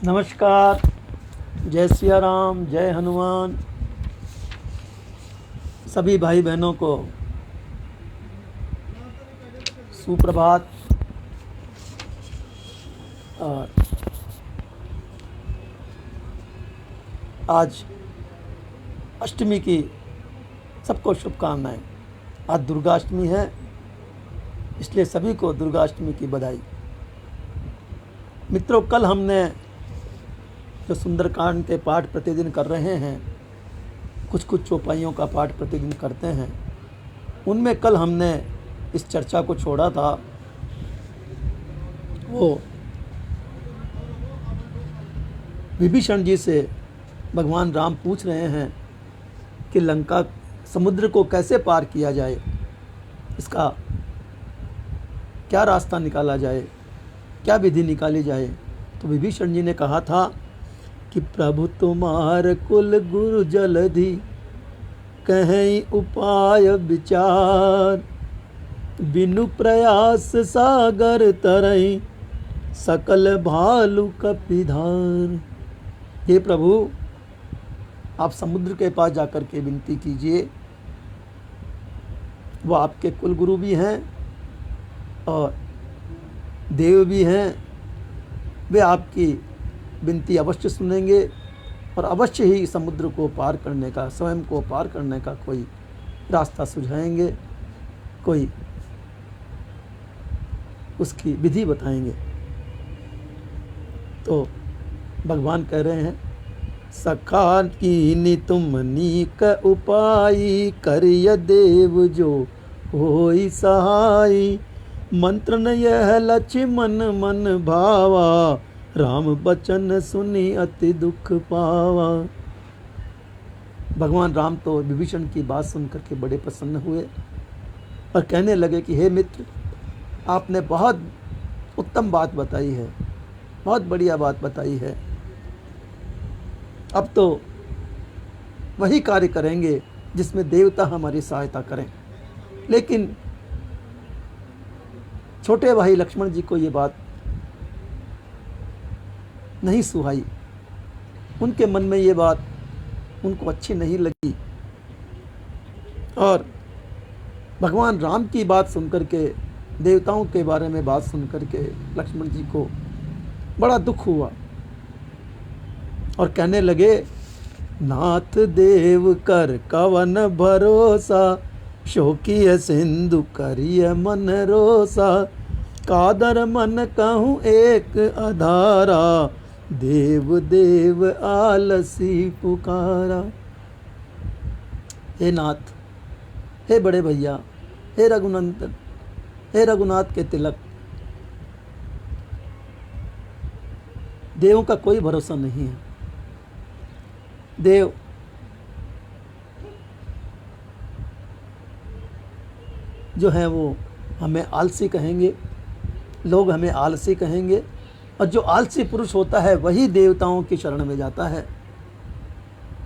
नमस्कार। जय सिया राम, जय हनुमान। सभी भाई बहनों को सुप्रभात। और आज अष्टमी की सबको शुभकामनाएं। आज दुर्गा अष्टमी है, इसलिए सभी को दुर्गा अष्टमी की बधाई। मित्रों, कल हमने जो सुंदरकांड के पाठ प्रतिदिन कर रहे हैं, कुछ कुछ चौपाइयों का पाठ प्रतिदिन करते हैं, उनमें कल हमने इस चर्चा को छोड़ा था। वो विभीषण जी से भगवान राम पूछ रहे हैं कि लंका समुद्र को कैसे पार किया जाए, इसका क्या रास्ता निकाला जाए, क्या विधि निकाली जाए। तो विभीषण जी ने कहा था कि प्रभु तुम्हार कुल गुरु जलधि कहीं उपाय विचार, बिनु प्रयास सागर तरई सकल भालु कपिधार। हे प्रभु, आप समुद्र के पास जाकर के विनती कीजिए। वो आपके कुल गुरु भी हैं और देव भी हैं। वे आपकी विनती अवश्य सुनेंगे और अवश्य ही समुद्र को पार करने का, स्वयं को पार करने का कोई रास्ता सुझाएंगे, कोई उसकी विधि बताएंगे। तो भगवान कह रहे हैं, सखा कीनी तुम नीक उपाय, करिय देव जो होई सहाय। मंत्र न यह लक्ष्मण मन भावा, राम बचन सुनी अति दुख पावा। भगवान राम तो विभीषण की बात सुनकर के बड़े प्रसन्न हुए और कहने लगे कि हे मित्र, आपने बहुत उत्तम बात बताई है, बहुत बढ़िया बात बताई है। अब तो वही कार्य करेंगे जिसमें देवता हमारी सहायता करें। लेकिन छोटे भाई लक्ष्मण जी को ये बात नहीं सुहाई। उनके मन में ये बात उनको अच्छी नहीं लगी और भगवान राम की बात सुनकर के, देवताओं के बारे में बात सुनकर के लक्ष्मण जी को बड़ा दुख हुआ और कहने लगे, नाथ देव कर कवन भरोसा, शोकीय सिंधु करिय मन रोसा। कादर मन कहूँ एक अधारा, देव देव आलसी पुकारा। हे नाथ, हे बड़े भैया, हे रघुनंदन, हे रघुनाथ के तिलक, देवों का कोई भरोसा नहीं है। देव जो है वो हमें आलसी कहेंगे, लोग हमें आलसी कहेंगे, और जो आलसी पुरुष होता है वही देवताओं की शरण में जाता है।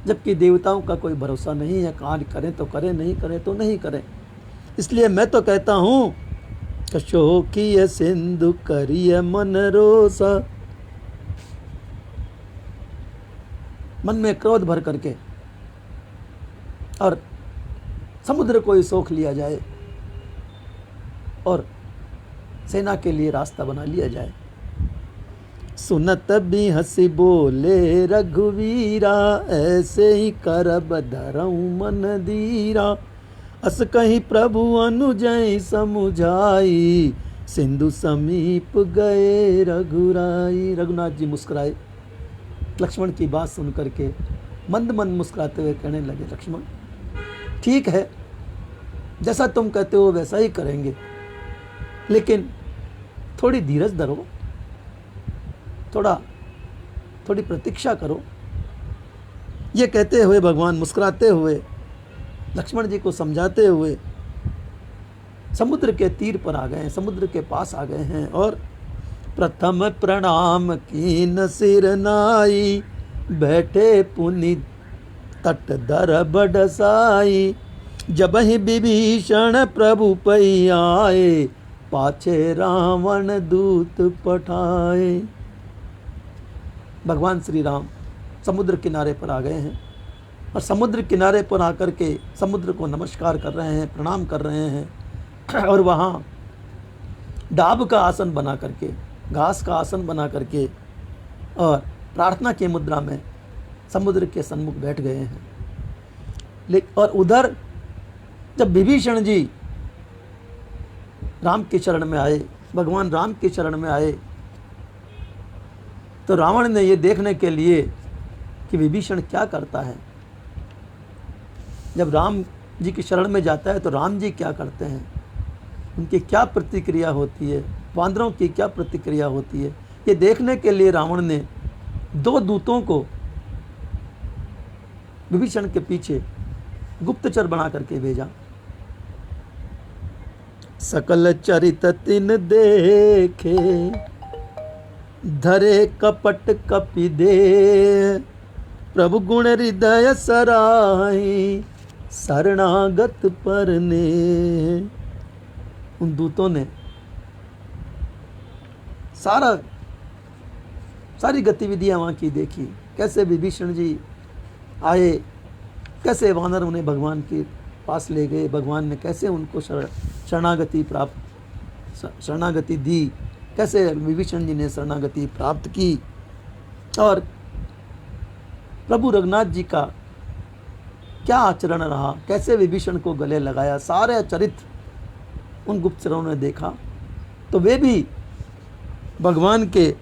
जबकि देवताओं का कोई भरोसा नहीं है, कार्य करें तो करें, नहीं करें तो नहीं करें। इसलिए मैं तो कहता हूँ, शोकीय सिंधु करिय मन रोसा। मन में क्रोध भर करके और समुद्र को ही सोख लिया जाए और सेना के लिए रास्ता बना लिया जाए। सुनत भी हंसी बोले रघुवीरा, ऐसे ही करब धरऊं मन धीरा। अस कहीं प्रभु अनुजय समुझाई, सिंधु समीप गए रघुराई। रघुनाथ जी मुस्कुराए लक्ष्मण की बात सुन करके, मंद मंद मुस्कुराते हुए कहने लगे, लक्ष्मण ठीक है, जैसा तुम कहते हो वैसा ही करेंगे, लेकिन थोड़ी धीरज धरो, थोड़ी प्रतीक्षा करो। ये कहते हुए भगवान मुस्कुराते हुए, लक्ष्मण जी को समझाते हुए समुद्र के तीर पर आ गए हैं, समुद्र के पास आ गए हैं। और प्रथम प्रणाम कीन सिर नाई, बैठे पुनि तट दर बडसाई। जब ही विभीषण प्रभु पै आए, पाछे रावण दूत पठाए। भगवान श्री राम समुद्र किनारे पर आ गए हैं और समुद्र किनारे पर आकर के समुद्र को नमस्कार कर रहे हैं, प्रणाम कर रहे हैं और वहाँ डाब का आसन बना करके, घास का आसन बना करके और प्रार्थना की मुद्रा में समुद्र के सन्मुख बैठ गए हैं। लेकिन और उधर जब विभीषण जी राम के चरण में आए, भगवान राम के चरण में आए, तो रावण ने ये देखने के लिए कि विभीषण क्या करता है, जब राम जी के शरण में जाता है तो राम जी क्या करते हैं, उनकी क्या प्रतिक्रिया होती है, वानरों की क्या प्रतिक्रिया होती है, ये देखने के लिए रावण ने 2 दूतों को विभीषण के पीछे गुप्तचर बना करके भेजा। सकल चरित तिन देखे, धरे कपट कपि दे, प्रभु गुण हृदय सराही, शरणागत परने। उन दूतों ने सारी गतिविधियां वहाँ की देखी, कैसे विभीषण जी आए, कैसे वानर उन्हें भगवान के पास ले गए, भगवान ने कैसे उनको शरणागति दी, कैसे विभीषण जी ने शरणागति प्राप्त की, और प्रभु रघुनाथ जी का क्या आचरण रहा, कैसे विभीषण को गले लगाया, सारे चरित्र उन गुप्तचरों ने देखा। तो वे भी भगवान के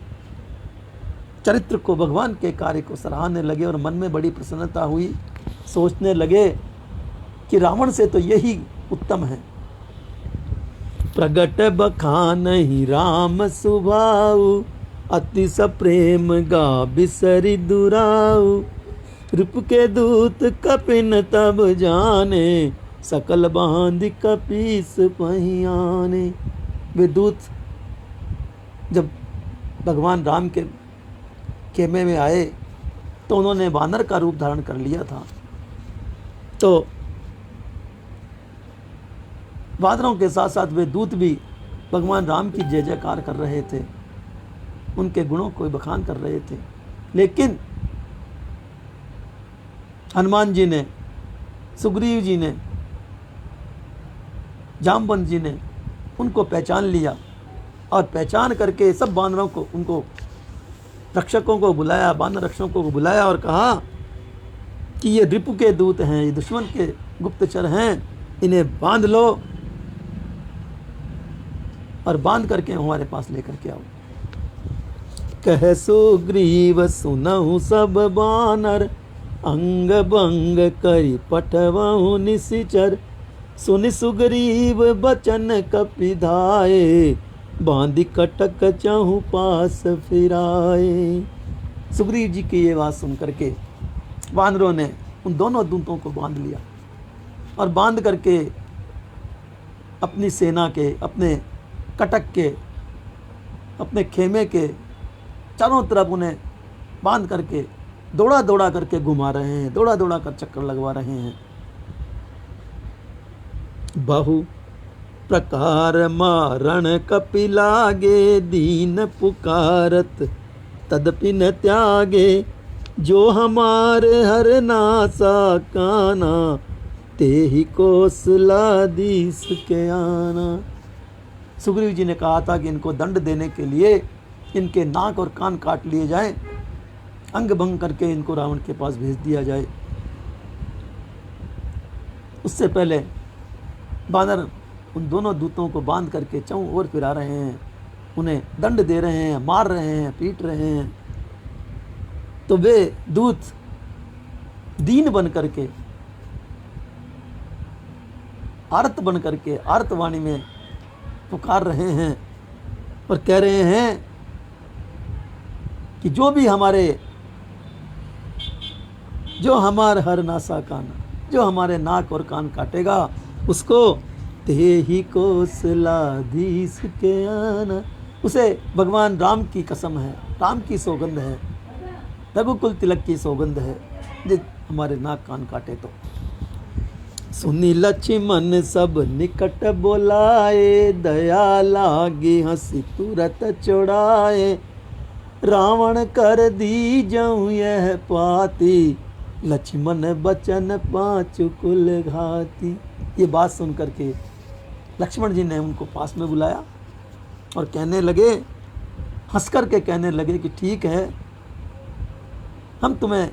चरित्र को, भगवान के कार्य को सराहने लगे और मन में बड़ी प्रसन्नता हुई। सोचने लगे कि रावण से तो यही उत्तम है। प्रगट बखानहि राम सुभाऊ, अति सप्रेम गा बिसरि दुराऊ, रूप के दूत कपिन तब जाने, सकल बांध कपीस पहियाने। वे दूत जब भगवान राम के खेमे में आए तो उन्होंने वानर का रूप धारण कर लिया था। तो वानरों के साथ साथ वे दूत भी भगवान राम की जय जयकार कर रहे थे, उनके गुणों को बखान कर रहे थे। लेकिन हनुमान जी ने, सुग्रीव जी ने, जामवंत जी ने उनको पहचान लिया और पहचान करके सब वानरों को, उनको रक्षकों को बुलाया, वानर रक्षकों को बुलाया और कहा कि ये रिपु के दूत हैं, ये दुश्मन के गुप्तचर हैं, इन्हें बांध लो और बांध करके हमारे पास लेकर के आओ। कह सुग्रीव सुनहु सब बानर, अंग भंग करि पठवहु निशिचर, सुनि सुग्रीव बचन कपि धाये, बांधि कटक चाहु पास फिराए। सुग्रीव जी की ये बात सुन करके वानरों ने उन दोनों दूतों को बांध लिया और बांध करके अपनी सेना के, अपने कटक के, अपने खेमे के चारों तरफ उन्हें बांध करके दौड़ा दौड़ा करके घुमा रहे हैं, दौड़ा दौड़ा कर चक्कर लगवा रहे हैं। बहु प्रकार मारण कपि लागे, दीन पुकारत तदपि न त्यागे, जो हमार हर नासा काना, ते ही कौशलाधीश के आना। सुग्रीव जी ने कहा था कि इनको दंड देने के लिए इनके नाक और कान काट लिए जाएं, अंग भंग करके इनको रावण के पास भेज दिया जाए। उससे पहले वानर उन दोनों दूतों को बांध करके चौं ओर फिरा रहे हैं, उन्हें दंड दे रहे हैं, मार रहे हैं, पीट रहे हैं। तो वे दूत दीन बन करके, आर्त बन करके आर्तवाणी में पुकार रहे हैं और कह रहे हैं कि जो हमार हर नासा काना, जो हमारे नाक और कान काटेगा उसको ते ही कौशलाधीश के आना। उसे भगवान राम की कसम है, राम की सौगंध है, रघुकुल तिलक की सौगंध है, जो हमारे नाक कान काटे तो। सुनी लक्ष्मण सब निकट बोलाए, दया लागी हंसी तुरत चुड़ाए, रावण कर दी जऊँ यह पाती, लक्ष्मण बचन पांचु कुल घाती। ये बात सुन करके लक्ष्मण जी ने उनको पास में बुलाया और कहने लगे, हंस करके कहने लगे कि ठीक है, हम तुम्हें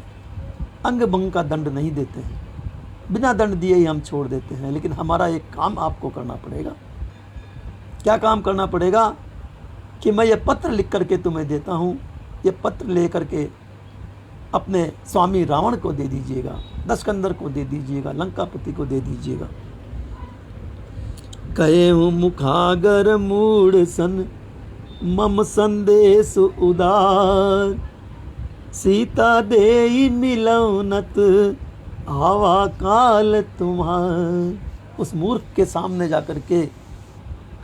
अंग भंग का दंड नहीं देते हैं, बिना दंड दिए ही हम छोड़ देते हैं, लेकिन हमारा एक काम आपको करना पड़ेगा। क्या काम करना पड़ेगा? कि मैं ये पत्र लिख करके तुम्हें देता हूँ, ये पत्र ले करके अपने स्वामी रावण को दे दीजिएगा, दशकंदर को दे दीजिएगा, लंकापति को दे दीजिएगा। कहे हूँ मुखागर मूड सन, मम संदेश उदार, सीता देई मिलौनत, आवा काल तुम्हार। उस मूर्ख के सामने जाकर के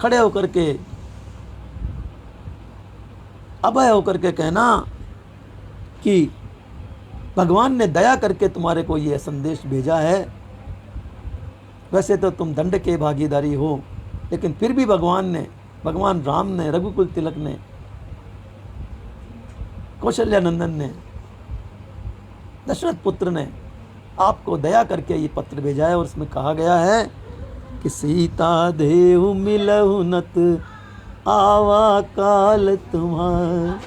खड़े होकर के अभय होकर के कहना कि भगवान ने दया करके तुम्हारे को ये संदेश भेजा है। वैसे तो तुम दंड के भागीदारी हो, लेकिन फिर भी भगवान राम ने, रघुकुल तिलक ने, कौशल्या नंदन ने, दशरथ पुत्र ने आपको दया करके ये पत्र भेजा है। और उसमें कहा गया है कि सीता देहु मिलहु नत, आवा काल तुम्हार।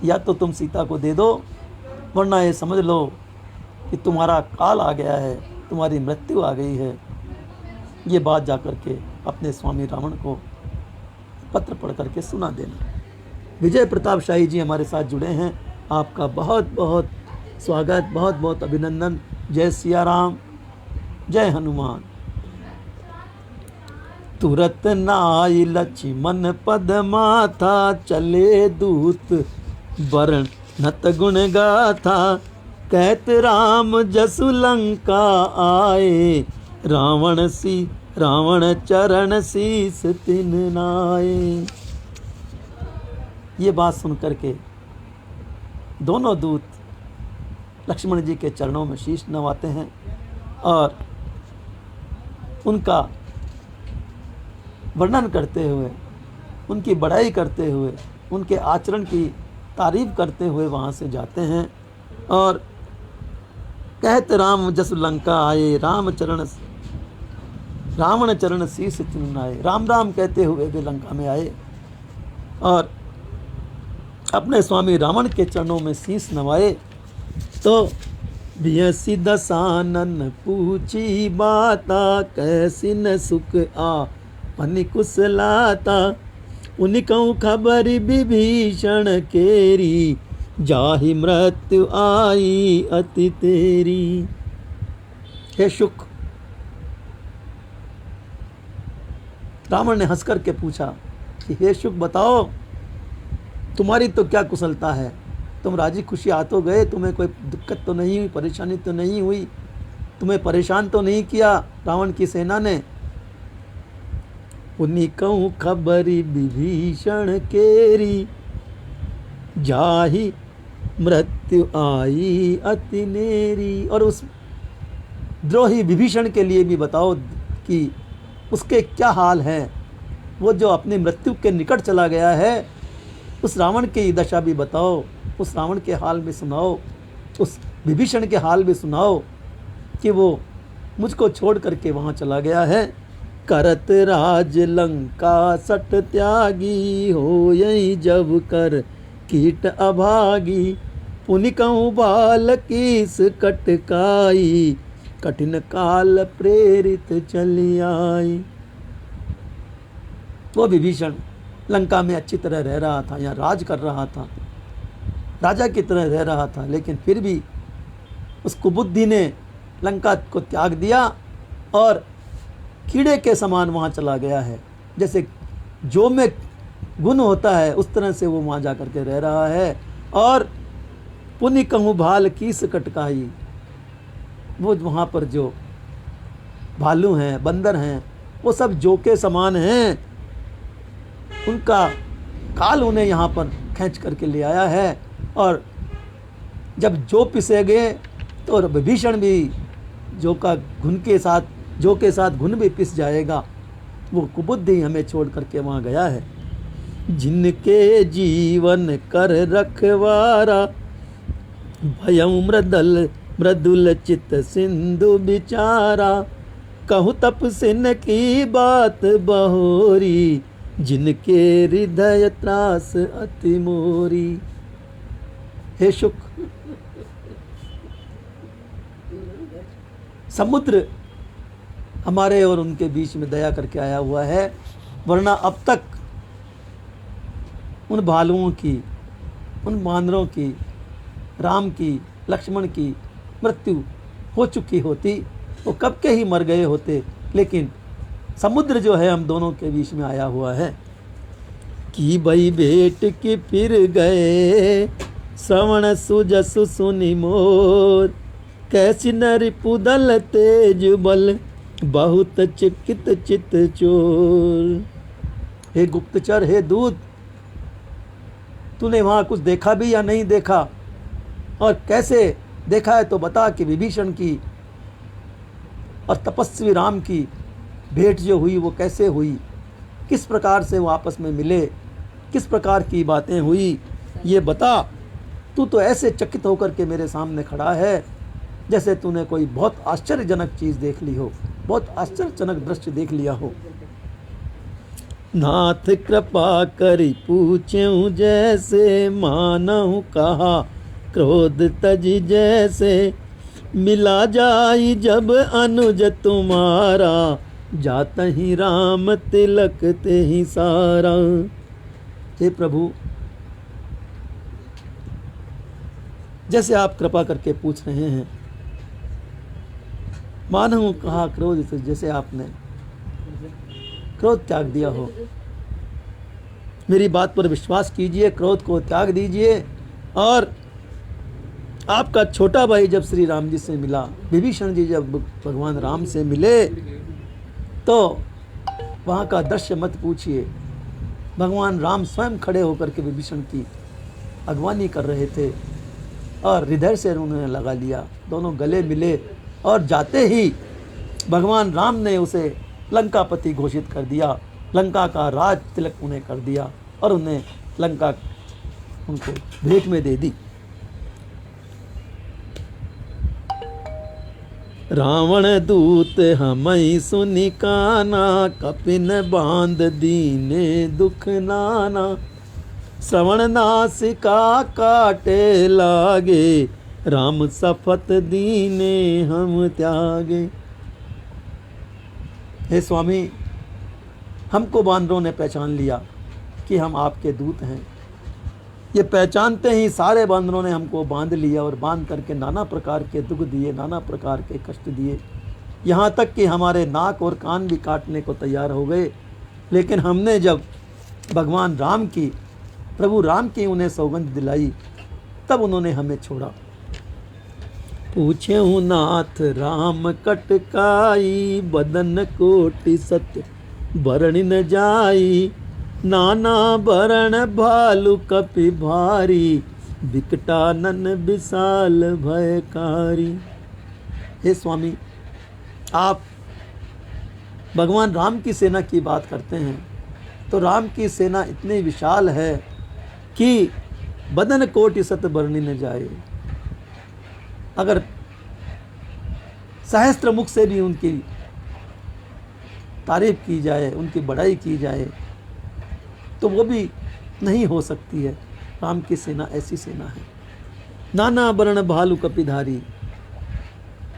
या तो तुम सीता को दे दो, वरना ये समझ लो कि तुम्हारा काल आ गया है, तुम्हारी मृत्यु आ गई है। ये बात जाकर के अपने स्वामी रावण को पत्र पढ़ करके सुना देना। विजय प्रताप शाही जी हमारे साथ जुड़े हैं, आपका बहुत बहुत स्वागत, बहुत बहुत अभिनंदन। जय सिया राम, जय हनुमान। तुरत नाई लक्ष्मण पद माथा, चले दूत वरण नत गुण गाथा, कहत राम जसु लंका आए, रावण चरण शीस तिन नाए। ये बात सुन करके दोनों दूत लक्ष्मण जी के चरणों में शीश नवाते हैं और उनका वर्णन करते हुए, उनकी बड़ाई करते हुए, उनके आचरण की तारीफ करते हुए वहाँ से जाते हैं। और कहते राम जसु लंका आए, रावण चरण शीस तिन आए। राम राम कहते हुए वे लंका में आए और अपने स्वामी रावण के चरणों में शीस नवाए। तो बियसी दसानन पूछी बाता, कैसी न सुख आ पनि कुशलाता, उनिकऊ खबर विभीषण केरी, जाहि मृत्यु आई अति तेरी। हे शुक, रावण ने हंस करके पूछा कि हे शुक, बताओ तुम्हारी तो क्या कुशलता है, तुम राजी खुशी आ तो गए, तुम्हें कोई दिक्कत तो नहीं हुई, परेशानी तो नहीं हुई, तुम्हें परेशान तो नहीं किया रावण की सेना ने। उनिकऊ खबरी विभीषण केरी, जाहि मृत्यु आई अति नेरी। और उस द्रोही विभीषण के लिए भी बताओ कि उसके क्या हाल है, वो जो अपनी मृत्यु के निकट चला गया है, उस रावण की दशा भी बताओ, उस रावण के हाल भी सुनाओ, उस विभीषण के हाल भी सुनाओ कि वो मुझको छोड़ करके वहाँ चला गया है। करत राज लंका सट त्यागी, हो यही जब कर कीट अभागी, पुनिकऊ बाल कीस कटकाई, कठिन काल प्रेरित चली आई। वो विभीषण लंका में अच्छी तरह रह रहा था, यहाँ राज कर रहा था, राजा की तरह रह रहा था, लेकिन फिर भी उस कुबुद्धि ने लंका को त्याग दिया और कीड़े के समान वहाँ चला गया है। जैसे जो में गुण होता है उस तरह से वो वहाँ जा कर के रह रहा है। और पुनि कहूँ भाल कीस कटकाई, वो वहाँ पर जो भालू हैं, बंदर हैं, वो सब जो के समान हैं, उनका काल उन्हें यहाँ पर खींच करके ले आया है। और जब जो पिसे गए तो विभीषण भी जो के साथ घुन भी पिस जाएगा। वो कुबुद्धि हमें छोड़ करके वहाँ गया है। जिनके जीवन कर रखवारा, भयं मृदुल चित सिंधु बिचारा, कहूँ तपसिन की बात बहोरी, जिनके हृदय त्रास अति मोरी। हे शुक, समुद्र हमारे और उनके बीच में दया करके आया हुआ है, वरना अब तक उन भालुओं की, उन बानरों की, राम की, लक्ष्मण की मृत्यु हो चुकी होती, वो कब के ही मर गए होते। लेकिन समुद्र जो है हम दोनों के बीच में आया हुआ है। कि भई भेंट की फिर गए, श्रवण सुजसु सुनि मोर, कैसी नर पुदल तेज बल, बहुत चिकित चित चोर। हे गुप्तचर, हे दूत, तूने वहाँ कुछ देखा भी या नहीं देखा, और कैसे देखा है तो बता। कि विभीषण की और तपस्वी राम की भेंट जो हुई वो कैसे हुई, किस प्रकार से वो आपस में मिले, किस प्रकार की बातें हुई, ये बता। तू तो ऐसे चकित होकर के मेरे सामने खड़ा है जैसे तूने कोई बहुत आश्चर्यजनक चीज़ देख ली हो, बहुत आश्चर्यजनक दृश्य देख लिया हो। नाथ कृपा करी पूछूं जैसे, मानहु कहा क्रोध तजी जैसे, मिला जाई जब अनुज तुम्हारा, जात ही राम तिलक ते ही सारा। हे प्रभु, जैसे आप कृपा करके पूछ रहे हैं, मानहु कहा क्रोध, जैसे आपने क्रोध त्याग दिया हो। मेरी बात पर विश्वास कीजिए, क्रोध को त्याग दीजिए। और आपका छोटा भाई जब श्री राम जी से मिला, विभीषण जी जब भगवान राम से मिले, तो वहाँ का दृश्य मत पूछिए। भगवान राम स्वयं खड़े होकर के विभीषण की अगवानी कर रहे थे और हृदय से उन्होंने लगा लिया, दोनों गले मिले। और जाते ही भगवान राम ने उसे लंकापति घोषित कर दिया, लंका का राज तिलक उन्हें कर दिया और उन्हें लंका उनको भेंट में दे दी। रावण दूत हमई सुनि काना, कपिन बांध दीने दुख नाना, श्रवण नासिका काटे लागे, राम सफत दीने हम त्यागे। हे स्वामी, हमको बानरों ने पहचान लिया कि हम आपके दूत हैं। ये पहचानते ही सारे बानरों ने हमको बांध लिया और बांध करके नाना प्रकार के दुख दिए, नाना प्रकार के कष्ट दिए, यहाँ तक कि हमारे नाक और कान भी काटने को तैयार हो गए। लेकिन हमने जब भगवान राम की, प्रभु राम की उन्हें सौगंध दिलाई, तब उन्होंने हमें छोड़ा। पूछें नाथ राम कटकाई, बदन कोटि सत्य बरणी न जाई, नाना बरण भालु कपि भारी, बिकटानन विशाल भयकारी। हे स्वामी, आप भगवान राम की सेना की बात करते हैं तो राम की सेना इतनी विशाल है कि बदन कोटि सत बरनी न जाए। अगर सहस्त्र मुख से भी उनकी तारीफ की जाए, उनकी बड़ाई की जाए, तो वो भी नहीं हो सकती है। राम की सेना ऐसी सेना है। नाना बरण भालु कपिधारी,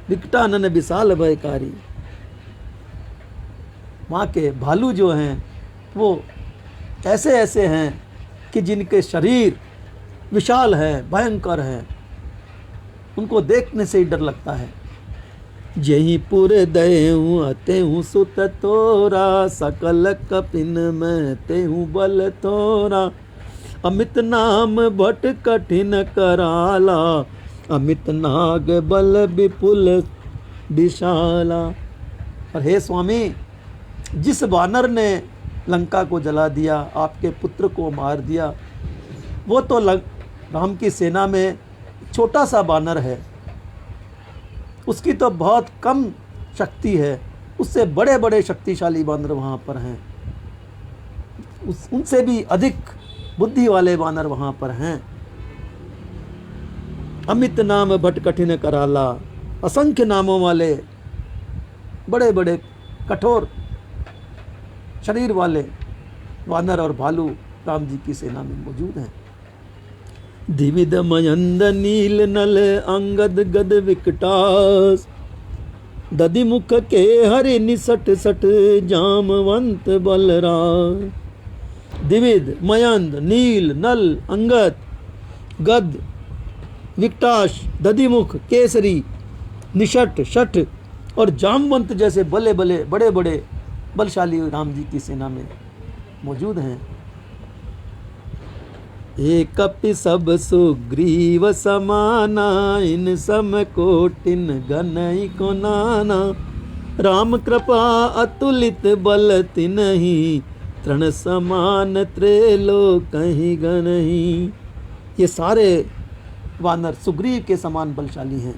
विकटानन विशाल भयकारी। वहाँ के भालू जो हैं वो ऐसे ऐसे हैं कि जिनके शरीर विशाल है, भयंकर है, उनको देखने से ही डर लगता है। जही पुर दयऊ अतेहू सुत तोरा, सकल कपिन में तेहू बल तोरा, अमित नाम भट कठिन कराला, अमित नाग बल विपुल विशाला। और हे स्वामी, जिस वानर ने लंका को जला दिया, आपके पुत्र को मार दिया, वो तो राम की सेना में छोटा सा वानर है, उसकी तो बहुत कम शक्ति है। उससे बड़े बड़े शक्तिशाली वानर वहाँ पर हैं। उनसे भी अधिक बुद्धि वाले वानर वहां पर हैं। अमित नाम भट कठिन कराला, असंख्य नामों वाले बड़े बड़े कठोर शरीर वाले वानर और भालू राम जी की सेना में मौजूद हैं। दिविद मयंद नील नल अंगद गद विकटास, दधिमुख के हरि निसट सट जामवंत बलराज। दिविद मयंद नील नल अंगद गद विकटाश, दधिमुख केसरी निषट शठ और जामवंत जैसे बले बले बड़े बड़े बलशाली राम जी की सेना में मौजूद हैं। एक कपि सब सुग्रीव समाना, इन सम कोटिन गनई को नाना। राम कृपा अतुलित बल तिनहि, तृण समान त्रैलोकहि गनहि। ये सारे वानर सुग्रीव के समान बलशाली हैं।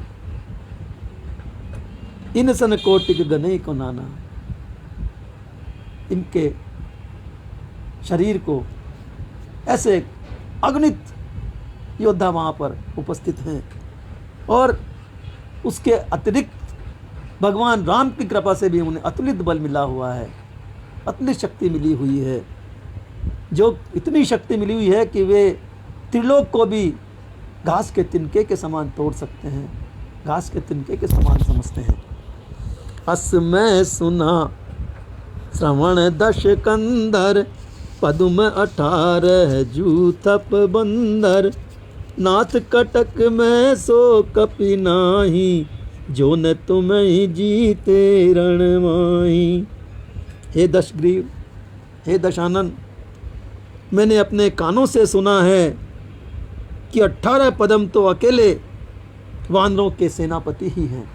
इन सन कोटिक गनई को नाना, इनके शरीर को ऐसे अगणित योद्धा वहाँ पर उपस्थित हैं। और उसके अतिरिक्त भगवान राम की कृपा से भी उन्हें अतुलित बल मिला हुआ है, अतुलित शक्ति मिली हुई है, जो इतनी शक्ति मिली हुई है कि वे त्रिलोक को भी घास के तिनके के समान तोड़ सकते हैं, घास के तिनके के समान समझते हैं। अस मैं सुना श्रवण दश कंदर, पदुम 18 जूथप बंदर। नाथ कटक में सो कपि नाही, जो न तुम्हें जीते रणमाही। हे दशग्रीव, हे दशानन, मैंने अपने कानों से सुना है कि 18 पदम तो अकेले वानरों के सेनापति ही हैं।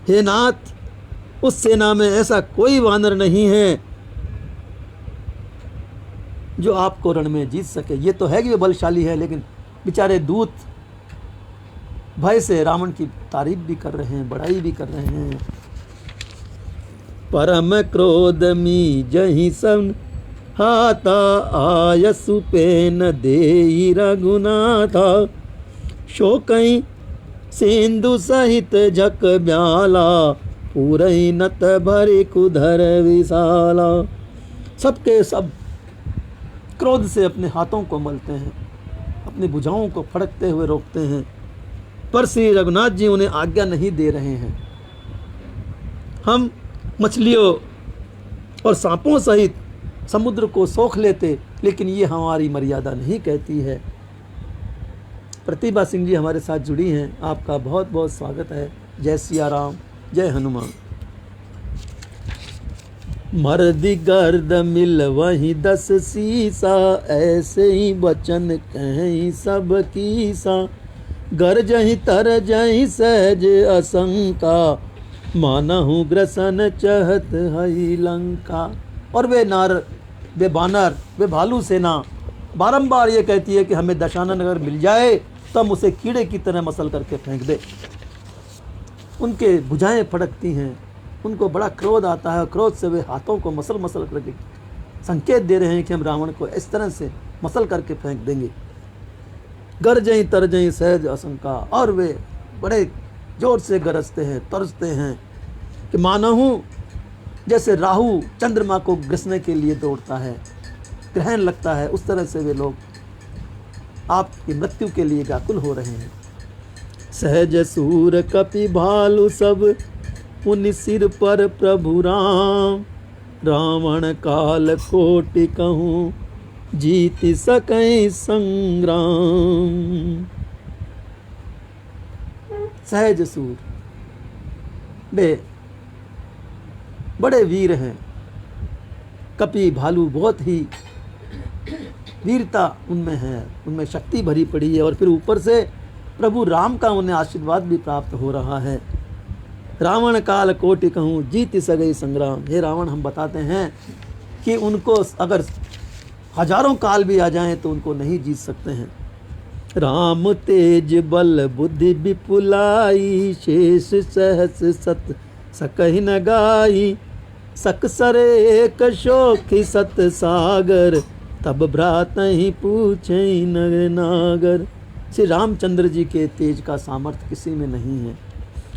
हे नाथ, उस सेना में ऐसा कोई वानर नहीं है जो आपको रण में जीत सके। ये तो है कि वे बलशाली है, लेकिन बेचारे दूत भय से रावण की तारीफ भी कर रहे हैं, बड़ाई भी कर रहे हैं। परम क्रोध मी जहि सन हाथा, आयसु पेन देई रघुनाथा। शोकई सिंधु सहित झक ब्याला, पूरई नत भरि कुधर विशाला। सबके सब क्रोध से अपने हाथों को मलते हैं, अपनी भुजाओं को फड़कते हुए रोकते हैं, पर श्री रघुनाथ जी उन्हें आज्ञा नहीं दे रहे हैं। हम मछलियों और सांपों सहित समुद्र को सोख लेते, लेकिन ये हमारी मर्यादा नहीं कहती है। प्रतिभा सिंह जी हमारे साथ जुड़ी हैं, आपका बहुत बहुत स्वागत है। जय सिया राम, जय हनुमान। मर्दी गर्द मिल वही 10 सीसा, ऐसे ही वचन कहीं सब कीसा। गरजहि तरजहि सहज असंका, मानहु ग्रसन चहत हई लंका। और वे बानर, वे भालू सेना बारंबार ये कहती है कि हमें दशानन अगर मिल जाए तो हम उसे कीड़े की तरह मसल करके फेंक दे। उनके भुजाएं फड़कती हैं, उनको बड़ा क्रोध आता है। क्रोध से वे हाथों को मसल मसल करके संकेत दे रहे हैं कि हम रावण को इस तरह से मसल करके फेंक देंगे। गरजई तरजई सहज आशंका, और वे बड़े जोर से गरजते हैं, तरसते हैं कि मानहु जैसे राहु चंद्रमा को ग्रसने के लिए दौड़ता है, ग्रहण लगता है, उस तरह से वे लोग आपकी मृत्यु के लिए व्याकुल हो रहे हैं। सहज सूर कपि भालु सब, उन सिर पर प्रभु राम। रावण काल कोटि कहूँ, जीत सकै संग्राम। सहज सूर, वे बड़े वीर हैं। कपि भालू बहुत ही वीरता उनमें है, उनमें शक्ति भरी पड़ी है, और फिर ऊपर से प्रभु राम का उन्हें आशीर्वाद भी प्राप्त हो रहा है। रावण काल कोटि कहूँ, जीत सकै संग्राम। हे रावण, हम बताते हैं कि उनको अगर हजारों काल भी आ जाएं तो उनको नहीं जीत सकते हैं। राम तेज बल बुद्धि विपुलाई, शेष सहस सत सकहि न गाई। सकसर एक शोखी सत सागर, तब भ्रात ही पूछे नगर नागर। श्री रामचंद्र जी के तेज का सामर्थ्य किसी में नहीं है।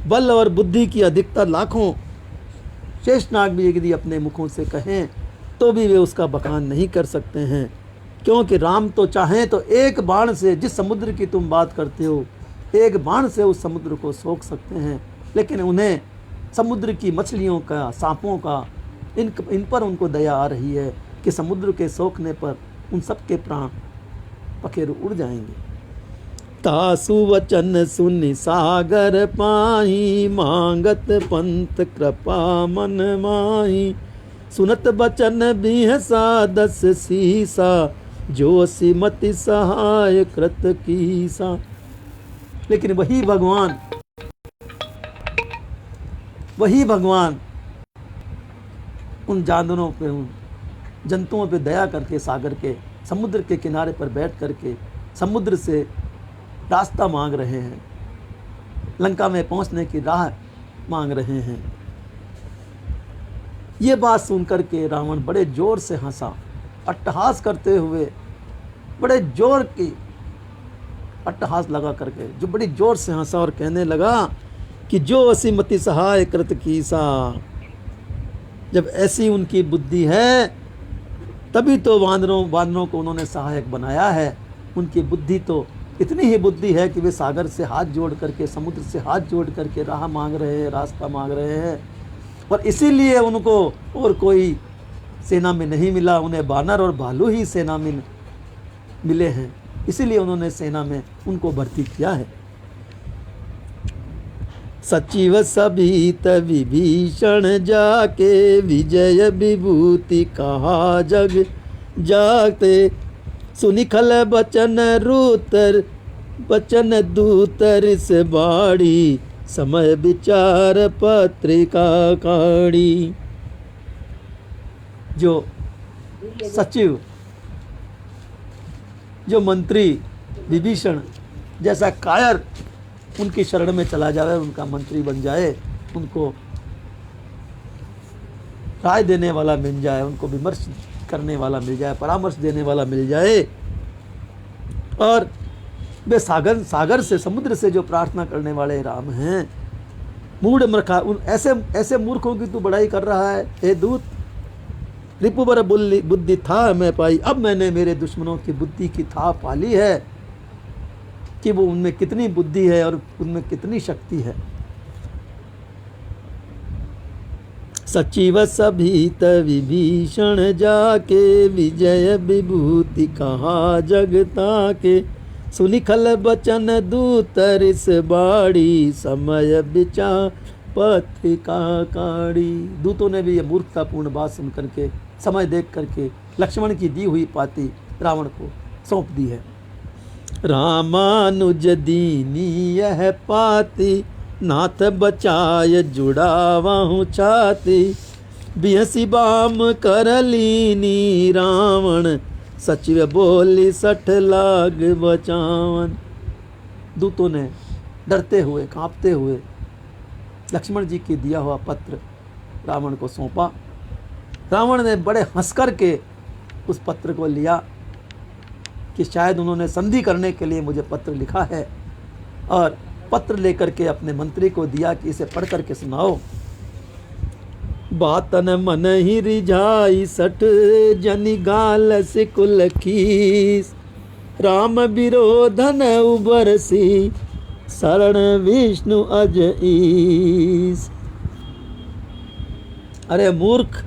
बल और बुद्धि की अधिकता लाखों शेषनाग भी यदि अपने मुखों से कहें तो भी वे उसका बखान नहीं कर सकते हैं, क्योंकि राम तो चाहें तो एक बाण से, जिस समुद्र की तुम बात करते हो, एक बाण से उस समुद्र को सोख सकते हैं, लेकिन उन्हें समुद्र की मछलियों का, सांपों का, इन पर उनको दया आ रही है कि समुद्र के सोखने पर उन सब के प्राण पखेरु उड़ जाएंगे। तासु वचन सुनि सागर पाही, मांगत पंथ कृपा मन माही। सुनत बचन बिहसा दस सीसा, जो सिमति सहाय कृत कीसा। लेकिन वही भगवान उन जानवरों पे, उन जंतुओं पे दया करके सागर के, समुद्र के किनारे पर बैठ करके समुद्र से रास्ता मांग रहे हैं, लंका में पहुंचने की राह मांग रहे हैं। ये बात सुनकर के रावण बड़े जोर से हंसा, अट्टहास करते हुए, बड़े जोर की अट्टहास लगा करके जो बड़ी जोर से हंसा और कहने लगा कि जो असीमति सहाय कृत कीसा। जब ऐसी उनकी बुद्धि है तभी तो वानरों को उन्होंने सहायक बनाया है। उनकी बुद्धि तो इतनी ही बुद्धि है कि वे सागर से हाथ जोड़ करके, समुद्र से हाथ जोड़ करके राह मांग रहे हैं, रास्ता मांग रहे हैं। और इसीलिए उनको और कोई सेना में नहीं मिला, उन्हें बानर और भालू ही सेना में मिले हैं, इसीलिए उन्होंने सेना में उनको भर्ती किया है। सचिव सभीत विभीषण जाके, विजय विभूति कहा जग जाते। सुनिखल बचन रूतर बचन दूतर से बाड़ी, समय विचार पत्रिका काढ़ी। जो सचिव, जो मंत्री विभीषण जैसा कायर उनकी शरण में चला जाए, उनका मंत्री बन जाए, उनको राय देने वाला मिल जाए, उनको विमर्श करने वाला मिल जाए, परामर्श देने वाला मिल जाए, और वे सागर से, समुद्र से जो प्रार्थना करने वाले राम हैं। मूढ़ मूर्खा, उन ऐसे मूर्खों की तू बड़ाई कर रहा है हे दूत। रिपुबर बुद्धि था मैं पाई, अब मैंने मेरे दुश्मनों की बुद्धि की था पाली है कि वो उनमें कितनी बुद्धि है और उनमें कितनी शक्ति है। सचिव सभीत विभीषण जाके, विजय विभूति कहा जगता के। सुनिखल बचन दूतर इस बाड़ी, समय विचार पत्रिका काढ़ी। दूतों ने भी ये मूर्खतापूर्ण बात सुन करके, समय देख करके लक्ष्मण की दी हुई पाती रावण को सौंप दी है। रामानुज दीनी यह पाती, नाथ बचाय जुड़ावाहु छाती। बिहसी बाम कर लीनी रावण, सचिव बोली सठ लाग बचावन। दूतों ने डरते हुए, कांपते हुए लक्ष्मण जी की दिया हुआ पत्र रावण को सौंपा। रावण ने बड़े हंस कर के उस पत्र को लिया कि शायद उन्होंने संधि करने के लिए मुझे पत्र लिखा है, और पत्र लेकर के अपने मंत्री को दिया कि इसे पढ़ करके सुनाओ। बातन मन ही रिझाई सठ, जनि गाल सिकुल खीस। राम विरोधन उबरसी, शरण विष्णु अज ईस। अरे मूर्ख,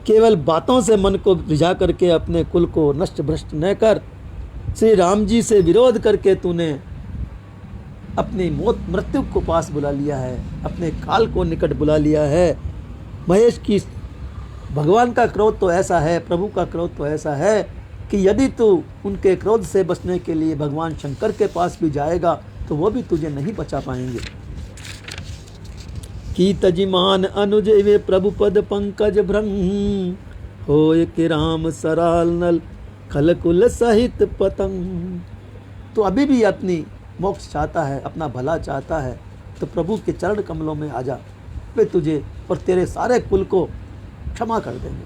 केवल बातों से मन को रिझा करके अपने कुल को नष्ट भ्रष्ट न कर। श्री राम जी से विरोध करके तूने अपनी मृत्यु को पास बुला लिया है, अपने काल को निकट बुला लिया है। महेश की भगवान का क्रोध तो ऐसा है, प्रभु का क्रोध तो ऐसा है कि यदि तू उनके क्रोध से बचने के लिए भगवान शंकर के पास भी जाएगा तो वो भी तुझे नहीं बचा पाएंगे। की तजिमान अनुज वे प्रभु पद पंकज भ्रंग, होय कि राम सराल नल खलकुल सहित पतंग। तो अभी भी अपनी मोक्ष चाहता है, अपना भला चाहता है, तो प्रभु के चरण कमलों में आ जा। वे तुझे और तेरे सारे कुल को क्षमा कर देंगे,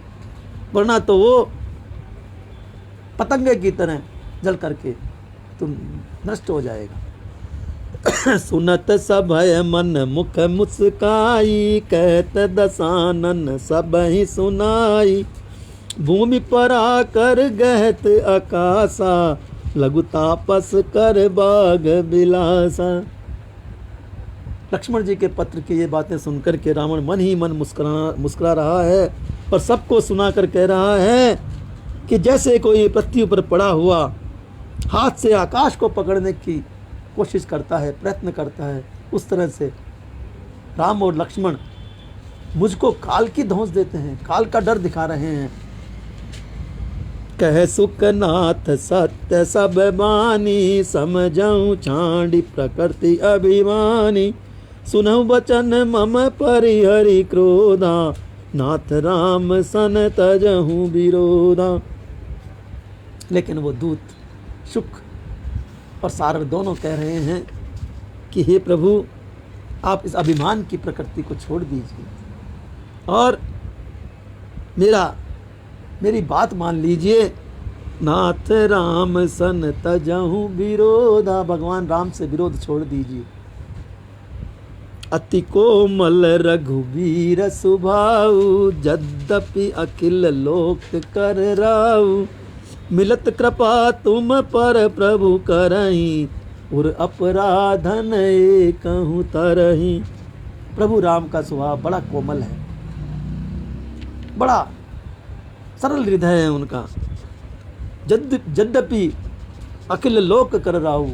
वरना तो वो पतंगे की तरह जल करके तुम नष्ट हो जाएगा। सुनत सभय मन मुख मुस्काई, कहत दसानन सब ही सुनाई। भूमि पर आकर गहत आकाशा, लघु तापस कर बाग बिलासा। लक्ष्मण जी के पत्र की ये बातें सुनकर के रावण मन ही मन मुस्कुरा रहा है और सबको सुनाकर कह रहा है कि जैसे कोई पृथ्वी पर पड़ा हुआ हाथ से आकाश को पकड़ने की कोशिश करता है, प्रयत्न करता है, उस तरह से राम और लक्ष्मण मुझको काल की धौंस देते हैं, काल का डर दिखा रहे हैं। कह सुखनाथ सत्य सब बानी, समझऊँ छांडी प्रकृति अभिमानी। सुनहु बचन मम परिहरि क्रोधा, नाथ राम सन तजहूँ विरोधा। लेकिन वो दूत शुक और सारद दोनों कह रहे हैं कि हे प्रभु, आप इस अभिमान की प्रकृति को छोड़ दीजिए और मेरी बात मान लीजिए। नाथ राम सन तजहूँ विरोधा, भगवान राम से विरोध छोड़ दीजिए। अति कोमल रघुवीर सुभाऊ, यद्यपि अखिल लोक कर राऊ। मिलत कृपा तुम पर प्रभु करहीं, उर अपराधन एकहु तरहीं। प्रभु राम का स्वभाव बड़ा कोमल है, बड़ा सरल हृदय है उनका। यद्यपि अखिल लोक कर राऊ,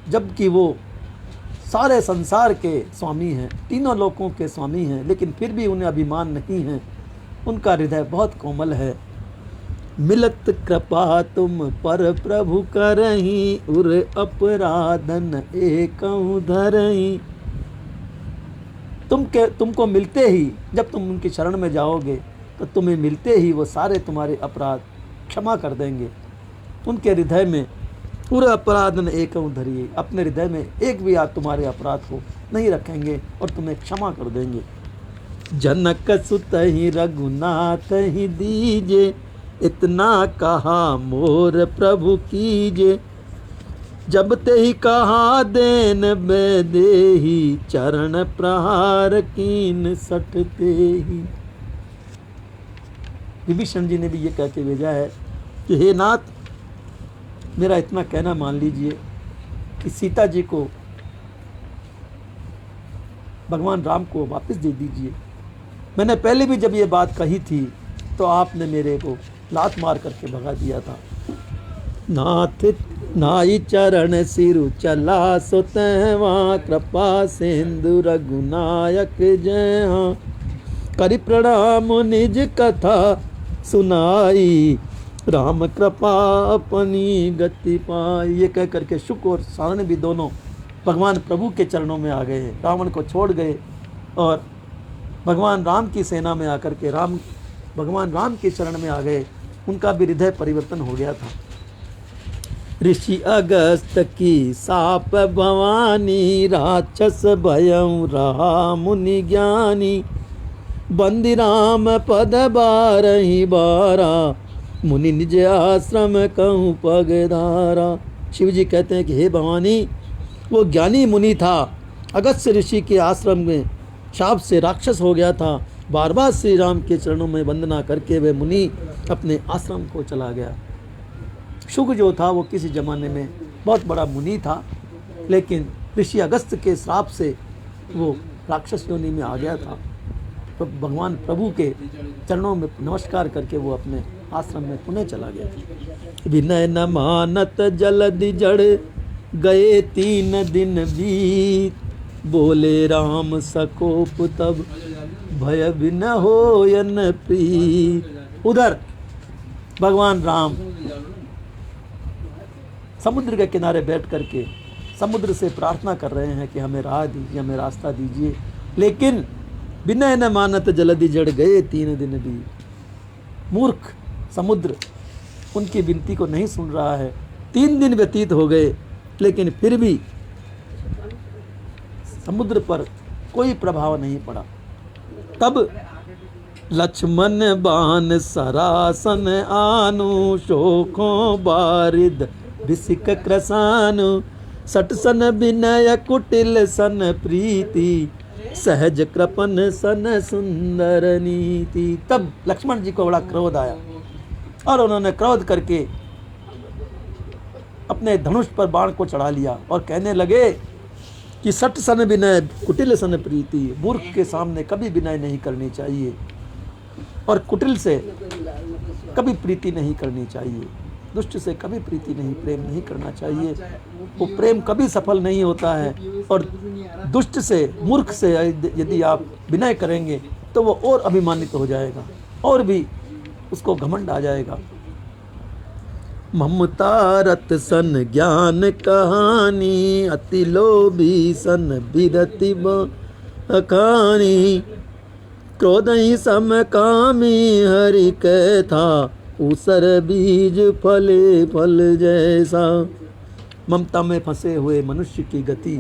जबकि वो सारे संसार के स्वामी हैं, तीनों लोकों के स्वामी हैं, लेकिन फिर भी उन्हें अभिमान नहीं है। उनका हृदय बहुत कोमल है। मिलत कृपा तुम पर प्रभु करहीं, उर अपराधन एकहु धरहीं। तुमको मिलते ही, जब तुम उनकी शरण में जाओगे तो तुम्हें मिलते ही वो सारे तुम्हारे अपराध क्षमा कर देंगे। उनके हृदय में पूरा अपराधन एकहु धरिए, अपने हृदय में एक भी आप तुम्हारे अपराध को नहीं रखेंगे और तुम्हें क्षमा कर देंगे। जनक सुत ही रघुनाथ ही दीजे, इतना कहा मोर प्रभु कीजे। जब ते ही कहा देन बेदेही, चरण प्रहार कीन सटते ही। विभीषण जी ने भी ये कह के भेजा है कि हे नाथ, मेरा इतना कहना मान लीजिए कि सीता जी को भगवान राम को वापस दे दीजिए। मैंने पहले भी जब ये बात कही थी तो आपने मेरे को लात मार करके भगा दिया था। नाथ नाई चरण सिरु चला सुतवा, कृपा सिंधु रघुनायक जय। करि प्रणाम निज कथा सुनाई, राम कृपा अपनी गति पाई। ये कह करके शुक और सारण भी दोनों भगवान प्रभु के चरणों में आ गए, रावण को छोड़ गए और भगवान राम की सेना में आकर के भगवान राम की शरण में आ गए। उनका भी हृदय परिवर्तन हो गया था। ऋषि अगस्त की साप भवानी, राक्षस भयं रहा मुनि ज्ञानी। बंदी राम पद बारहि बारा, मुनि निज आश्रम कहूँ पगधारा। शिव जी कहते हैं कि हे भवानी, वो ज्ञानी मुनि था, अगस्त्य ऋषि के आश्रम में शाप से राक्षस हो गया था। बार बार श्री राम के चरणों में वंदना करके वे मुनि अपने आश्रम को चला गया। शुक जो था वो किसी जमाने में बहुत बड़ा मुनि था, लेकिन ऋषि अगस्त्य के श्राप से वो राक्षस योनि में आ गया था। तो भगवान प्रभु के चरणों में नमस्कार करके वो अपने आश्रम में पुनः चला गया। विनय न मानत जलधि जड़, गए 3 दिन बीत। बोले राम सकोप तब, भय बिन होयन प्रीत। उधर भगवान राम समुद्र के किनारे बैठ करके समुद्र से प्रार्थना कर रहे हैं कि हमें राह दीजिए, हमें रास्ता दीजिए, लेकिन विनय न मानत जलधि जड़, गए 3 दिन बीत। मूर्ख समुद्र उनकी विनती को नहीं सुन रहा है। 3 दिन व्यतीत हो गए, लेकिन फिर भी समुद्र पर कोई प्रभाव नहीं पड़ा। तब लक्ष्मण बान सरासन आनु, शोखों बारिद बिसिक क्रसानु, सट सन विनय कुटिल सन प्रीति, सहज कृपन सन सुंदर नीति। तब लक्ष्मण जी को बड़ा क्रोध आया और उन्होंने क्रोध करके अपने धनुष पर बाण को चढ़ा लिया और कहने लगे कि सट सन विनय कुटिल सन प्रीति, मूर्ख के सामने कभी विनय नहीं करनी चाहिए और कुटिल से कभी प्रीति नहीं करनी चाहिए, दुष्ट से कभी प्रीति नहीं, प्रेम नहीं करना चाहिए। वो प्रेम कभी सफल नहीं होता है और दुष्ट से, मूर्ख से यदि आप विनय करेंगे तो वो और अभिमानित हो जाएगा और भी उसको घमंड आ जाएगा। ममता रत सन ज्ञान कहानी, अति लोभी सन बिरति अखानी, क्रोध ही सम कामी हरि कथा, ऊसर बीज फले फल जैसा। ममता में फंसे हुए मनुष्य की गति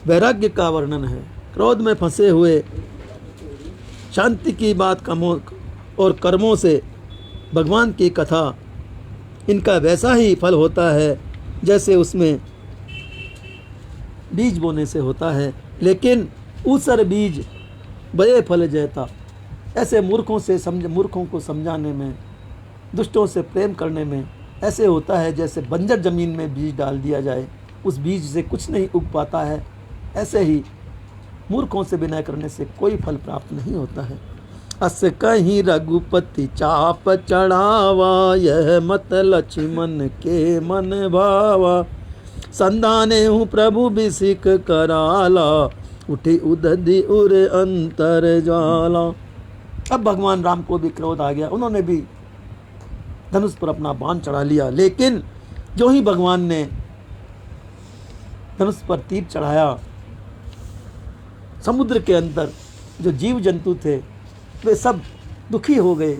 वैराग्य का वर्णन है। क्रोध में फंसे हुए शांति की बात कामों और कर्मों से भगवान की कथा, इनका वैसा ही फल होता है जैसे उसमें बीज बोने से होता है। लेकिन ऊसर बीज बड़े फल जैता, ऐसे मूर्खों को समझाने में, दुष्टों से प्रेम करने में ऐसे होता है जैसे बंजर जमीन में बीज डाल दिया जाए, उस बीज से कुछ नहीं उग पाता है। ऐसे ही मूर्खों से विनय करने से कोई फल प्राप्त नहीं होता है। अस कहीं रघुपति चाप चढ़ावा, यह मत लक्ष्मण के मन भावा, संधाने हूँ प्रभु बिसिक कराला, उठी उदधि उर अंतर ज्वाला। अब भगवान राम को भी क्रोध आ गया, उन्होंने भी धनुष पर अपना बाण चढ़ा लिया। लेकिन जो ही भगवान ने धनुष पर तीर चढ़ाया, समुद्र के अंदर जो जीव जंतु थे वे सब दुखी हो गए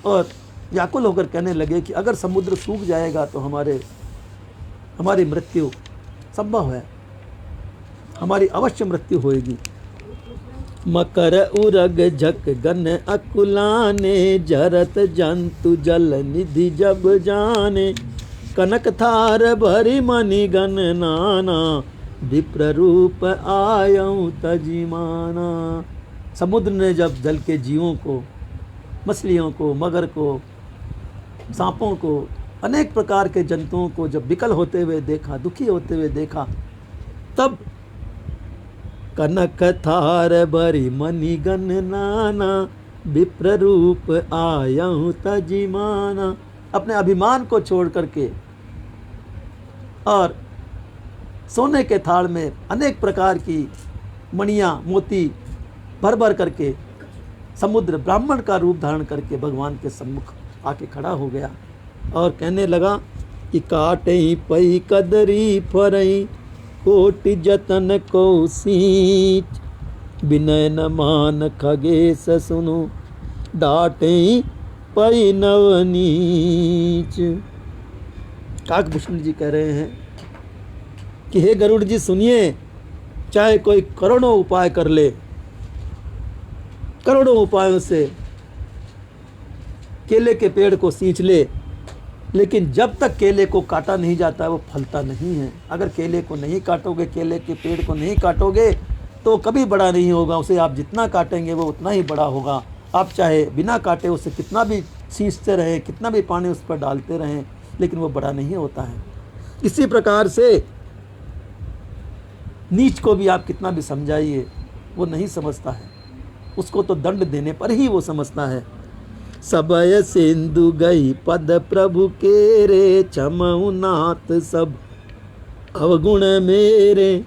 और व्याकुल होकर कहने लगे कि अगर समुद्र सूख जाएगा तो हमारी मृत्यु संभव है, हमारी अवश्य मृत्यु होएगी। मकर उरग झक गन अकुलाने, जरत जंतु जल निधि जब जाने, कनक थार भरी मणि गन नाना, विप्र रूप आयऊं तजिमाना। समुद्र ने जब जल के जीवों को, मछलियों को, मगर को, सांपों को, अनेक प्रकार के जंतुओं को जब विकल होते हुए देखा, दुखी होते हुए देखा, तब कनक थार भरी मणि गन नाना, विप्र रूप आयऊं तजिमाना। अपने अभिमान को छोड़ करके और सोने के थाल में अनेक प्रकार की मणियाँ, मोती भर भर करके समुद्र ब्राह्मण का रूप धारण करके भगवान के सम्मुख आके खड़ा हो गया और कहने लगा कि काटे पई कदरी फरई, कोटि जतन को सींच, विनय न मान खगेश सुनु, डाटे पई नवनीच। काकभूषण जी कह रहे हैं कि हे गरुड़ जी सुनिए, चाहे कोई करोड़ों उपाय कर ले, करोड़ों उपायों से केले के पेड़ को सींच ले, लेकिन जब तक केले को काटा नहीं जाता है वो फलता नहीं है। अगर केले को नहीं काटोगे, केले के पेड़ को नहीं काटोगे तो कभी बड़ा नहीं होगा। उसे आप जितना काटेंगे वो उतना ही बड़ा होगा। आप चाहे बिना काटे उसे कितना भी सींचते रहें, कितना भी पानी उस पर डालते रहें, लेकिन वो बड़ा नहीं होता है। इसी प्रकार से नीच को भी आप कितना भी समझाइए वो नहीं समझता है, उसको तो दंड देने पर ही वो समझता है। सबय सिंधु गई पद प्रभु के रे, क्षमऊ नाथ सब अवगुण मेरे।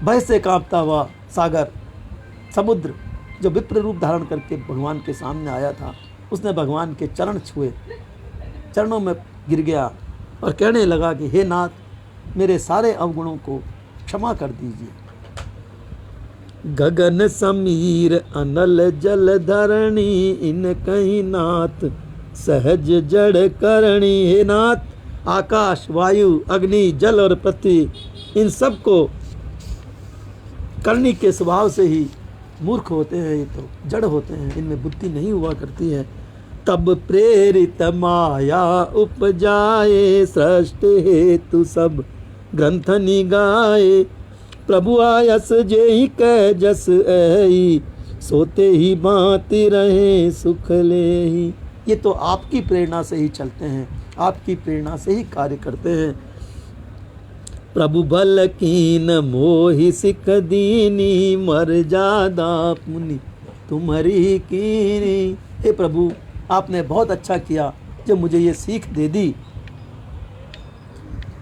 भय से कांपता हुआ सागर, समुद्र जो विप्र रूप धारण करके भगवान के सामने आया था, उसने भगवान के चरण छुए, चरणों में गिर गया और कहने लगा कि हे नाथ, मेरे सारे अवगुणों को क्षमा कर दीजिए। गगन समीर अनल जल धरणी, इन कहीं नाथ सहज जड़ करणी। हे नाथ, आकाश, वायु, अग्नि, जल और पृथ्वी, इन सब को करनी के स्वभाव से ही मूर्ख होते हैं, ये तो जड़ होते हैं, इनमें बुद्धि नहीं हुआ करती है। तब प्रेरित माया उपजाए, सृष्टि हेतु सब ग्रंथ निगाए। प्रभु आयस जेहि कह जस ऐई, सोते ही भांति रहे सुख लेहि। ये तो आपकी प्रेरणा से ही चलते हैं, आपकी प्रेरणा से ही कार्य करते हैं। प्रभु बल कीन मोहि सिख दीनी, मर्यादा मुनि तुम्हारी कीनी। हे प्रभु, आपने बहुत अच्छा किया जब मुझे ये सीख दे दी,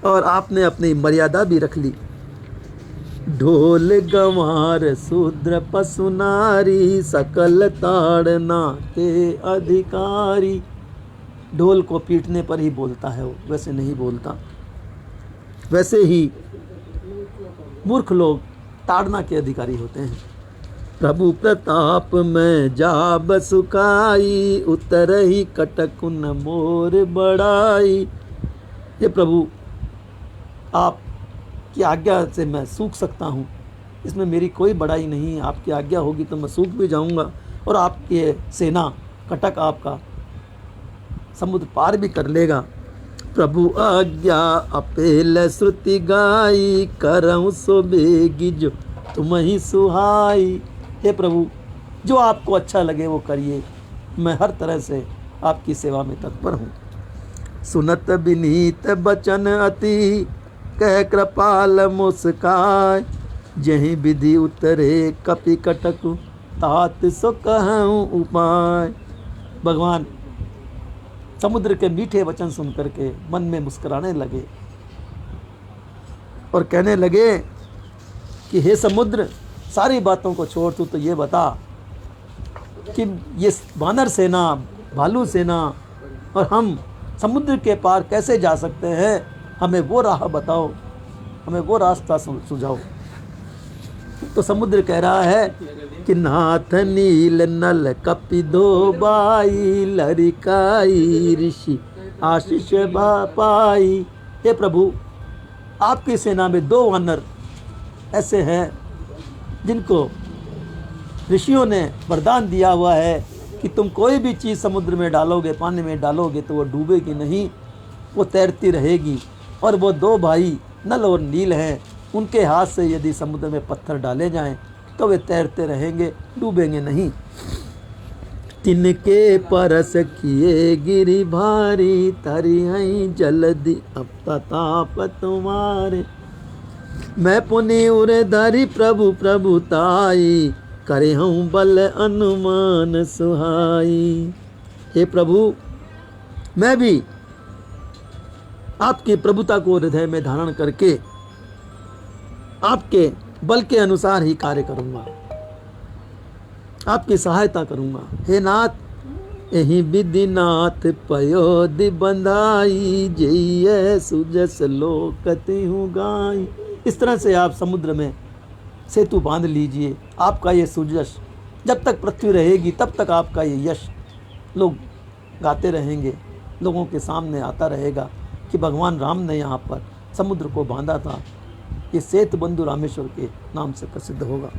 और आपने अपनी मर्यादा भी रख ली। ढोल गंवार शूद्र पशु नारी, सकल ताड़ना के अधिकारी। ढोल को पीटने पर ही बोलता है वो, वैसे नहीं बोलता। वैसे ही मूर्ख लोग ताड़ना के अधिकारी होते हैं। प्रभु प्रताप में जाब सुखाई, उतर ही कटकुन मोर बड़ाई। ये प्रभु, आप की आज्ञा से मैं सूख सकता हूँ, इसमें मेरी कोई बड़ाई नहीं है। आपकी आज्ञा होगी तो मैं सूख भी जाऊँगा, और आपकी सेना कटक आपका समुद्र पार भी कर लेगा। प्रभु आज्ञा अपेल श्रुति गाई, करऊँ सो बेगी जो तुम ही सुहाई। हे प्रभु, जो आपको अच्छा लगे वो करिए, मैं हर तरह से आपकी सेवा में तत्पर हूँ। सुनत विनीत बचन अति, कह कृपाल मुस्काय। जहीं विधि उतरे कपि कटक, तात सो कहूँ उपाय। भगवान समुद्र के मीठे वचन सुन करके मन में मुस्कुराने लगे और कहने लगे कि हे समुद्र, सारी बातों को छोड़, तू तो ये बता कि ये वानर सेना, भालू सेना और हम समुद्र के पार कैसे जा सकते हैं। हमें वो राह बताओ, हमें वो रास्ता सुझाओ। तो समुद्र कह रहा है कि नाथ नील नल कपि दो बाई, लरिकाई ऋषि आशीष पाई। हे प्रभु, आपकी सेना में 2 वानर ऐसे हैं जिनको ऋषियों ने वरदान दिया हुआ है कि तुम कोई भी चीज़ समुद्र में डालोगे, पानी में डालोगे तो वो डूबेगी नहीं, वो तैरती रहेगी। और वो 2 भाई नल और नील हैं, उनके हाथ से यदि समुद्र में पत्थर डाले जाएं तो वे तैरते रहेंगे, डूबेंगे नहीं। तिनके परस किए गिरि भारी, तरी हैं जल्दी अब प्रताप तुम्हारे। मैं पुनि उरे धरि प्रभु प्रभुताई, करे हूँ बल अनुमान सुहाई। हे प्रभु, मैं भी आपकी प्रभुता को हृदय में धारण करके आपके बल के अनुसार ही कार्य करूंगा, आपकी सहायता करूंगा। हे नाथ, यही विधि नाथ पयोधि बंधाई, जय सुजस लोकति हूँ गाई। इस तरह से आप समुद्र में सेतु बांध लीजिए। आपका ये सुजस जब तक पृथ्वी रहेगी तब तक आपका ये यश लोग गाते रहेंगे, लोगों के सामने आता रहेगा कि भगवान राम ने यहाँ पर समुद्र को बांधा था। ये सेतु बंधु रामेश्वर के नाम से प्रसिद्ध होगा।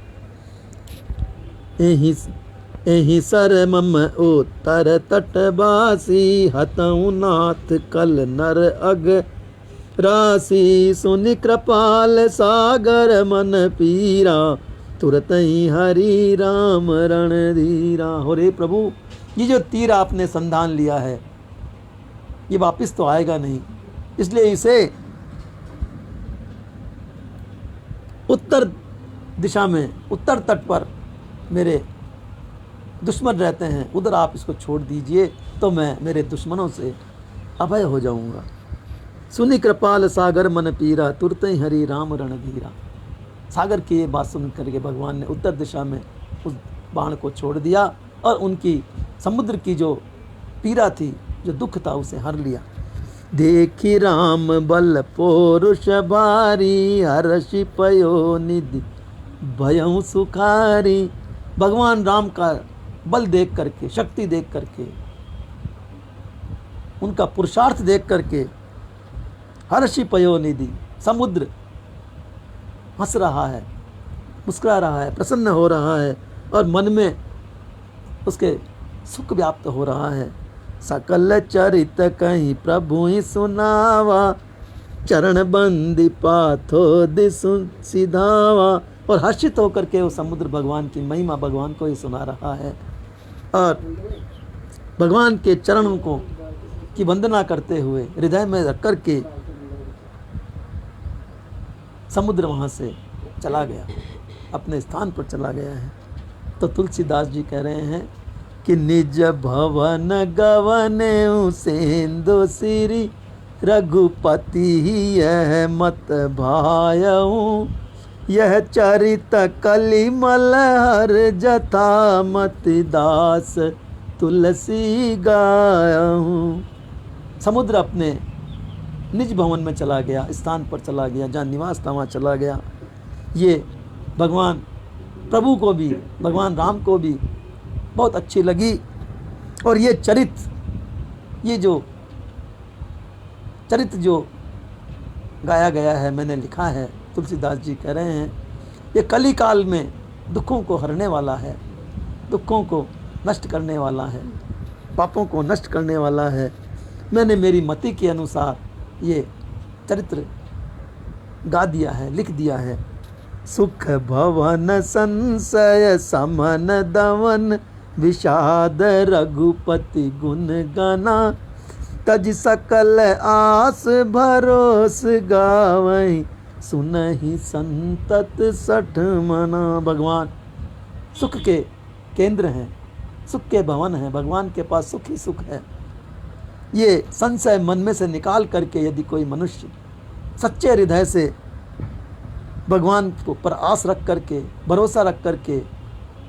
एहि सर मम उत्तर तटवासी, हतऊ नाथ कल नर अग राशि। सुनि कृपाल सागर मन पीरा, तुरत ही हरि राम रणधीरा। हो रे प्रभु, ये जो तीर आपने संधान लिया है ये वापस तो आएगा नहीं, इसलिए इसे उत्तर दिशा में, उत्तर तट पर मेरे दुश्मन रहते हैं, उधर आप इसको छोड़ दीजिए तो मैं मेरे दुश्मनों से अभय हो जाऊंगा। सुनि कृपाल सागर मन पीरा, तुरत ही हरि राम रणधीरा। सागर की ये बात सुन करके भगवान ने उत्तर दिशा में उस बाण को छोड़ दिया और उनकी समुद्र की जो पीड़ा थी, जो दुख था, उसे हर लिया। देखी राम बल पौरुष भारी, हर्षि पयो निधि भयं सुखारी। भगवान राम का बल देख करके, शक्ति देख करके, उनका पुरुषार्थ देख करके हर्षि पयो निधि, समुद्र हंस रहा है, मुस्कुरा रहा है, प्रसन्न हो रहा है और मन में उसके सुख व्याप्त हो रहा है। सकल चरित कहीं प्रभु ही सुनावा, चरण बंदी पाथो दिसु सिधावा। और हर्षित होकर के वो समुद्र भगवान की महिमा भगवान को ही सुना रहा है और भगवान के चरणों को की वंदना करते हुए हृदय में रख कर के समुद्र वहाँ से चला गया, अपने स्थान पर चला गया है। तो तुलसीदास जी कह रहे हैं कि निज भवन गवने सेंदो सिरी, रघुपति ही यह मत भायऊ। यह चरित कलिमल हर जथा, मत दास तुलसी गायऊ। समुद्र अपने निज भवन में चला गया, स्थान पर चला गया, जहाँ निवास था वहाँ चला गया। ये भगवान प्रभु को भी, भगवान राम को भी बहुत अच्छी लगी। और ये चरित्र जो गाया गया है, मैंने लिखा है, तुलसीदास जी कह रहे हैं ये कली काल में दुखों को हरने वाला है, दुखों को नष्ट करने वाला है, पापों को नष्ट करने वाला है। मैंने मेरी मति के अनुसार ये चरित्र गा दिया है, लिख दिया है। सुख भवन संशय समन दवन, विषाद रघुपति गुण गना। तज सकल आस भरोस गावई, सुनहि संतत सठ मना। भगवान सुख के केंद्र हैं, सुख के भवन हैं, भगवान के पास सुख ही सुख है। ये संशय मन में से निकाल करके यदि कोई मनुष्य सच्चे हृदय से भगवान को पर आस रख करके, भरोसा रख करके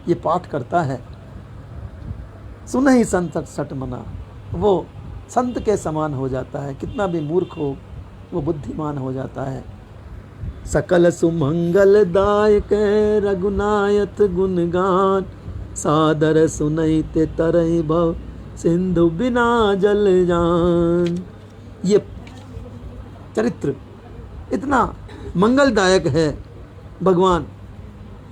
ये पाठ करता है, सुनहि संतत सठ मना, वो संत के समान हो जाता है। कितना भी मूर्ख हो वो बुद्धिमान हो जाता है। सकल सुमंगल दायक रघुनायक गुणगान, सादर सुनैते तरहि भव सिंधु बिना जल जान। ये चरित्र इतना मंगलदायक है, भगवान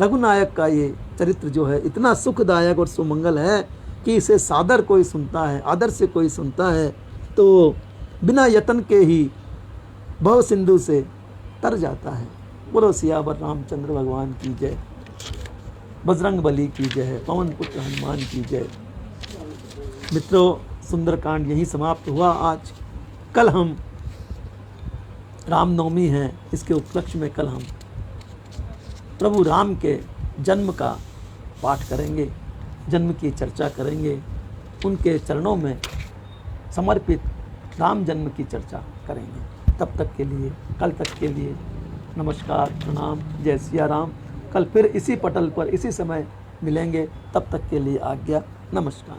रघुनायक का ये चरित्र जो है इतना सुखदायक और सुमंगल है कि इसे सादर कोई सुनता है, आदर से कोई सुनता है तो बिना यत्न के ही भव सिंधु से तर जाता है। बोलो सियावर रामचंद्र भगवान की जय, बजरंग बली की जय, पवन पुत्र हनुमान की जय। मित्रों, सुंदरकांड यही समाप्त हुआ आज। कल हम रामनवमी है, इसके उपलक्ष्य में कल हम प्रभु राम के जन्म का पाठ करेंगे, जन्म की चर्चा करेंगे, उनके चरणों में समर्पित राम जन्म की चर्चा करेंगे। तब तक के लिए, कल तक के लिए नमस्कार, प्रणाम, जय सिया राम। कल फिर इसी पटल पर इसी समय मिलेंगे, तब तक के लिए आज्ञा, नमस्कार।